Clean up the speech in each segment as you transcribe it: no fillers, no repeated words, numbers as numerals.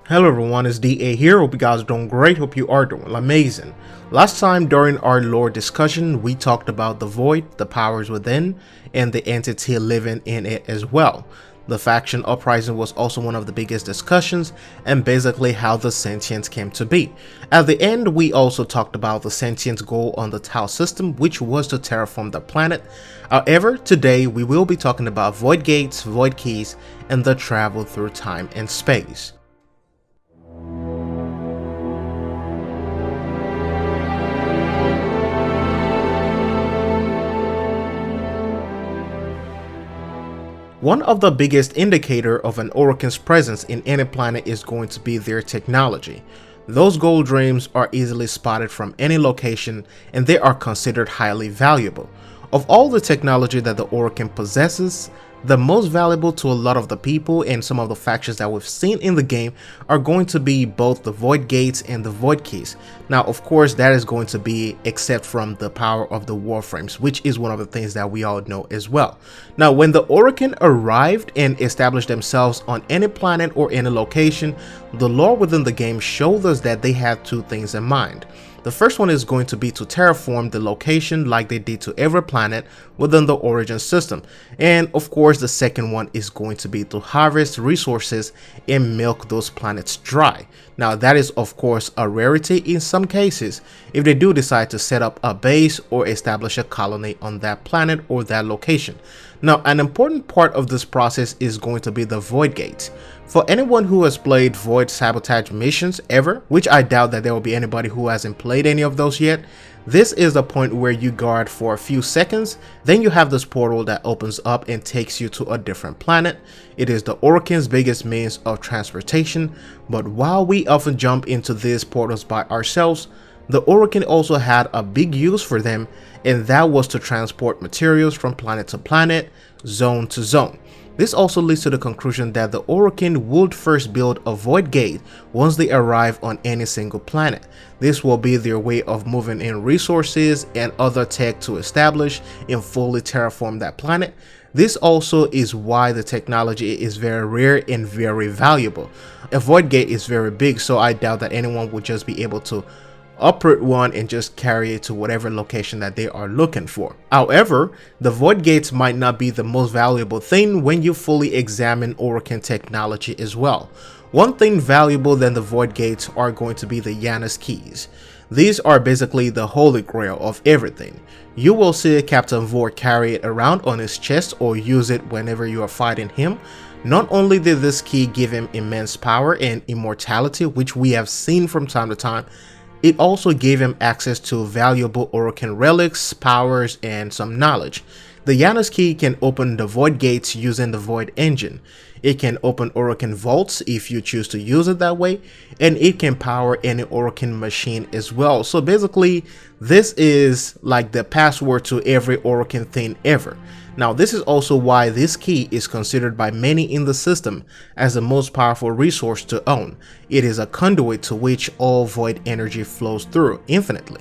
Hello everyone, it's DA here. Hope you guys are doing great. Hope you are doing amazing. Last time during our lore discussion, we talked about the void, the powers within, and the entity living in it as well. The faction uprising was also one of the biggest discussions, and basically how the sentience came to be. At the end, we also talked about the sentience goal on the Tau system, which was to terraform the planet. However, today we will be talking about void gates, void keys, and the travel through time and space. One of the biggest indicator of an Orokin's presence in any planet is going to be their technology. Those gold dreams are easily spotted from any location and they are considered highly valuable. Of all the technology that the Orokin possesses, the most valuable to a lot of the people and some of the factions that we've seen in the game are going to be both the void gates and the void keys. Now of course that is going to be except from the power of the warframes, which is one of the things that we all know as well. Now when the Orokin arrived and established themselves on any planet or any location, the lore within the game showed us that they had two things in mind. The first one is going to be to terraform the location like they did to every planet within the origin system, and of course the second one is going to be to harvest resources and milk those planets dry. Now that is of course a rarity in some cases if they do decide to set up a base or establish a colony on that planet or that location. Now an important part of this process is going to be the void gates. For anyone who has played void sabotage missions ever, which I doubt that there will be anybody who hasn't played any of those yet, this is the point where you guard for a few seconds, then you have this portal that opens up and takes you to a different planet. It is the Orokin's biggest means of transportation, but while we often jump into these portals by ourselves, the Orokin also had a big use for them, and that was to transport materials from planet to planet, zone to zone. This also leads to the conclusion that the Orokin would first build a void gate once they arrive on any single planet. This will be their way of moving in resources and other tech to establish and fully terraform that planet. This also is why the technology is very rare and very valuable. A void gate is very big, so I doubt that anyone would just be able to uproot one and just carry it to whatever location that they are looking for. However, the void gates might not be the most valuable thing when you fully examine Orokin technology as well. One thing valuable than the void gates are going to be the Yanis Keys. These are basically the holy grail of everything. You will see Captain Vor carry it around on his chest or use it whenever you are fighting him. Not only did this key give him immense power and immortality, which we have seen from time to time, it also gave him access to valuable Orokin relics, powers, and some knowledge. The Yanis key can open the void gates using the void engine. It can open Orokin vaults if you choose to use it that way, and it can power any Orokin machine as well. So basically, this is like the password to every Orokin thing ever. Now this is also why this key is considered by many in the system as the most powerful resource to own. It is a conduit to which all void energy flows through infinitely.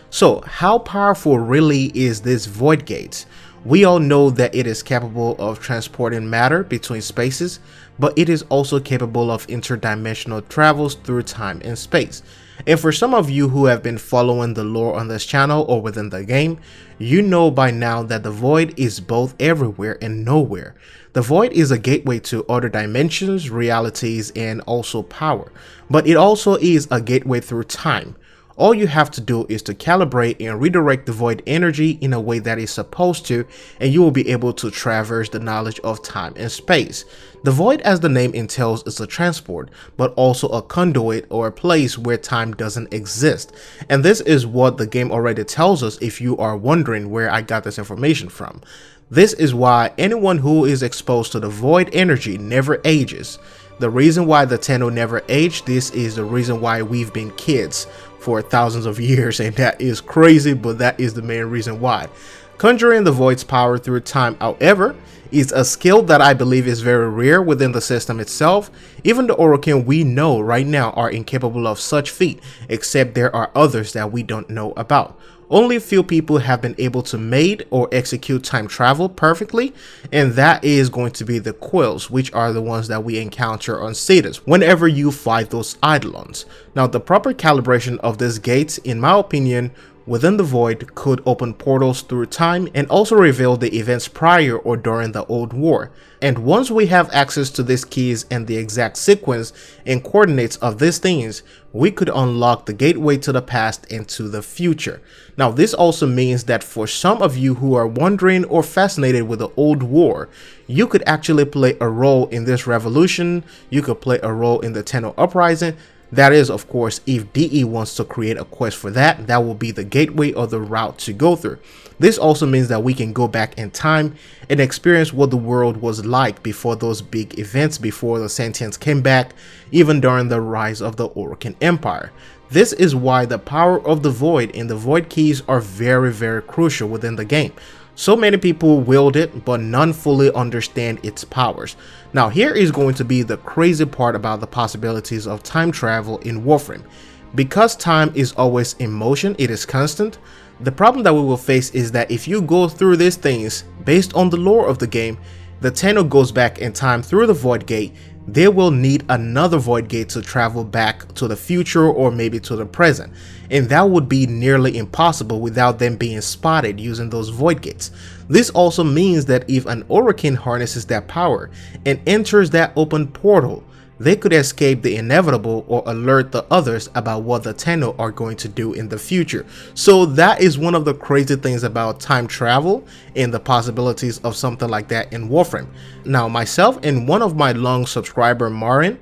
So how powerful really is this void gate? We all know that it is capable of transporting matter between spaces, but it is also capable of interdimensional travels through time and space. And for some of you who have been following the lore on this channel or within the game, you know by now that the void is both everywhere and nowhere. The void is a gateway to other dimensions, realities, and also power, but it also is a gateway through time. All you have to do is to calibrate and redirect the void energy in a way that is supposed to, and you will be able to traverse the knowledge of time and space. The void, as the name entails, is a transport, but also a conduit or a place where time doesn't exist. And this is what the game already tells us if you are wondering where I got this information from. This is why anyone who is exposed to the void energy never ages. The reason why the Tenno never aged, this is the reason why we've been kids for thousands of years, and that is crazy, but that is the main reason why. Conjuring the void's power through time, however, is a skill that I believe is very rare within the system itself. Even the Orokin we know right now are incapable of such feat, except there are others that we don't know about. Only few people have been able to made or execute time travel perfectly, and that is going to be the quills, which are the ones that we encounter on Cetus whenever you fight those Eidolons. Now, the proper calibration of these gates, in my opinion, within the void could open portals through time and also reveal the events prior or during the old war. And once we have access to these keys and the exact sequence and coordinates of these things, we could unlock the gateway to the past and to the future. Now, this also means that for some of you who are wondering or fascinated with the old war, you could actually play a role in this revolution. You could play a role in the Tenno Uprising. That is, of course, if DE wants to create a quest for that, that will be the gateway or the route to go through. This also means that we can go back in time and experience what the world was like before those big events, before the Sentients came back, even during the rise of the Orokin Empire. This is why the power of the Void and the Void Keys are very, very crucial within the game. So many people wield it, but none fully understand its powers. Now, here is going to be the crazy part about the possibilities of time travel in Warframe. Because time is always in motion, it is constant, the problem that we will face is that if you go through these things, based on the lore of the game, the Tenno goes back in time through the Void Gate, they will need another Void Gate to travel back to the future or maybe to the present, and that would be nearly impossible without them being spotted using those Void Gates. This also means that if an Orokin harnesses that power and enters that open portal, they could escape the inevitable or alert the others about what the Tenno are going to do in the future. So that is one of the crazy things about time travel and the possibilities of something like that in Warframe. Now, myself and one of my long subscriber, Marin,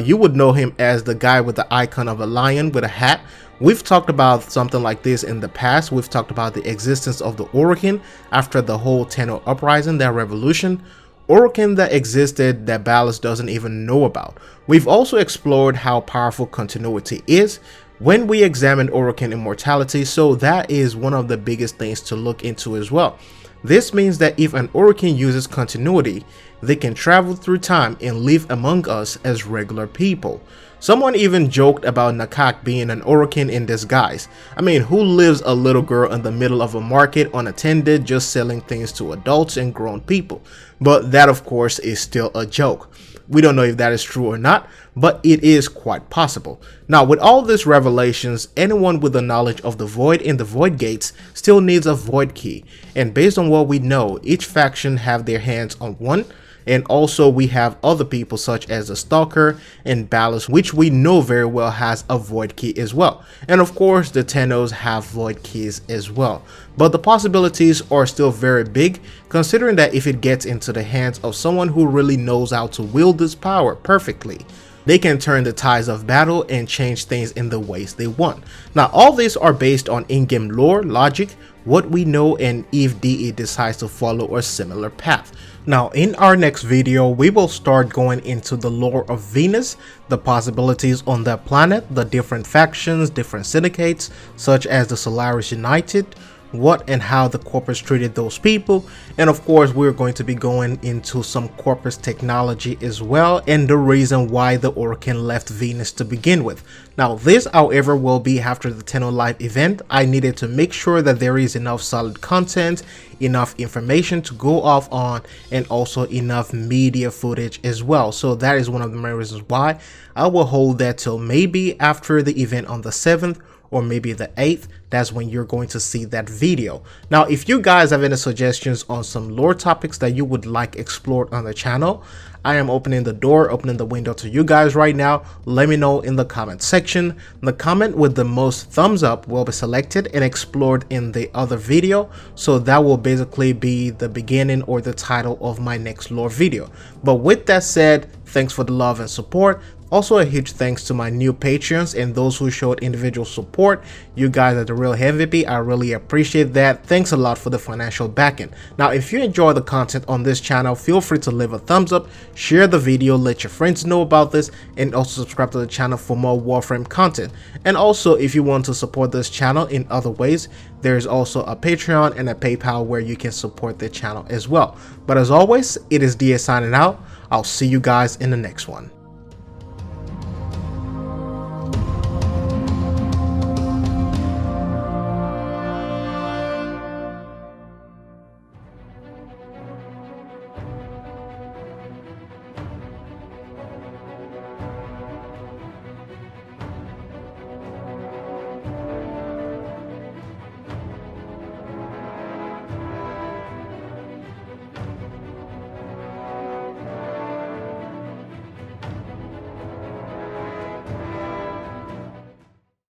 you would know him as the guy with the icon of a lion with a hat. We've talked about something like this in the past. We've talked about the existence of the Orokin after the whole Tenno Uprising, that revolution. Orokin that existed that Ballast doesn't even know about. We've also explored how powerful continuity is when we examined Orokin immortality, so that is one of the biggest things to look into as well. This means that if an Orokin uses continuity, they can travel through time and live among us as regular people. Someone even joked about Nakak being an Orokin in disguise. I mean, who lives a little girl in the middle of a market unattended just selling things to adults and grown people? But that, of course, is still a joke. We don't know if that is true or not, but it is quite possible. Now, with all these revelations, anyone with the knowledge of the Void and the Void Gates still needs a Void Key. And based on what we know, each faction have their hands on one. And also we have other people such as the Stalker and Ballast, which we know very well has a Void Key as well. And of course the Tennos have Void Keys as well. But the possibilities are still very big, considering that if it gets into the hands of someone who really knows how to wield this power perfectly, they can turn the tides of battle and change things in the ways they want. Now, all these are based on in-game lore, logic, what we know, and if DE decides to follow a similar path. Now, in our next video, we will start going into the lore of Venus, the possibilities on that planet, the different factions, different syndicates, such as the Solaris United, what and how the Corpus treated those people, and of course we're going to be going into some Corpus technology as well, and the reason why the Orokin left Venus to begin with. Now, this however will be after the Tenno Live event. I needed to make sure that there is enough solid content, enough information to go off on, and also enough media footage as well. So that is one of the main reasons why I will hold that till maybe after the event on the 7th or maybe the 8th. That's when you're going to see that video. Now, if you guys have any suggestions on some lore topics that you would like explored on the channel, I am opening the door, opening the window to you guys right now. Let me know in the comment section. The comment with the most thumbs up will be selected and explored in the other video. So that will basically be the beginning or the title of my next lore video. But with that said, thanks for the love and support. Also, a huge thanks to my new Patreons and those who showed individual support. You guys are the real MVP. I really appreciate that. Thanks a lot for the financial backing. Now, if you enjoy the content on this channel, feel free to leave a thumbs up, share the video, let your friends know about this, and also subscribe to the channel for more Warframe content. And also, if you want to support this channel in other ways, there's also a Patreon and a PayPal where you can support the channel as well. But as always, it is DA signing out. I'll see you guys in the next one.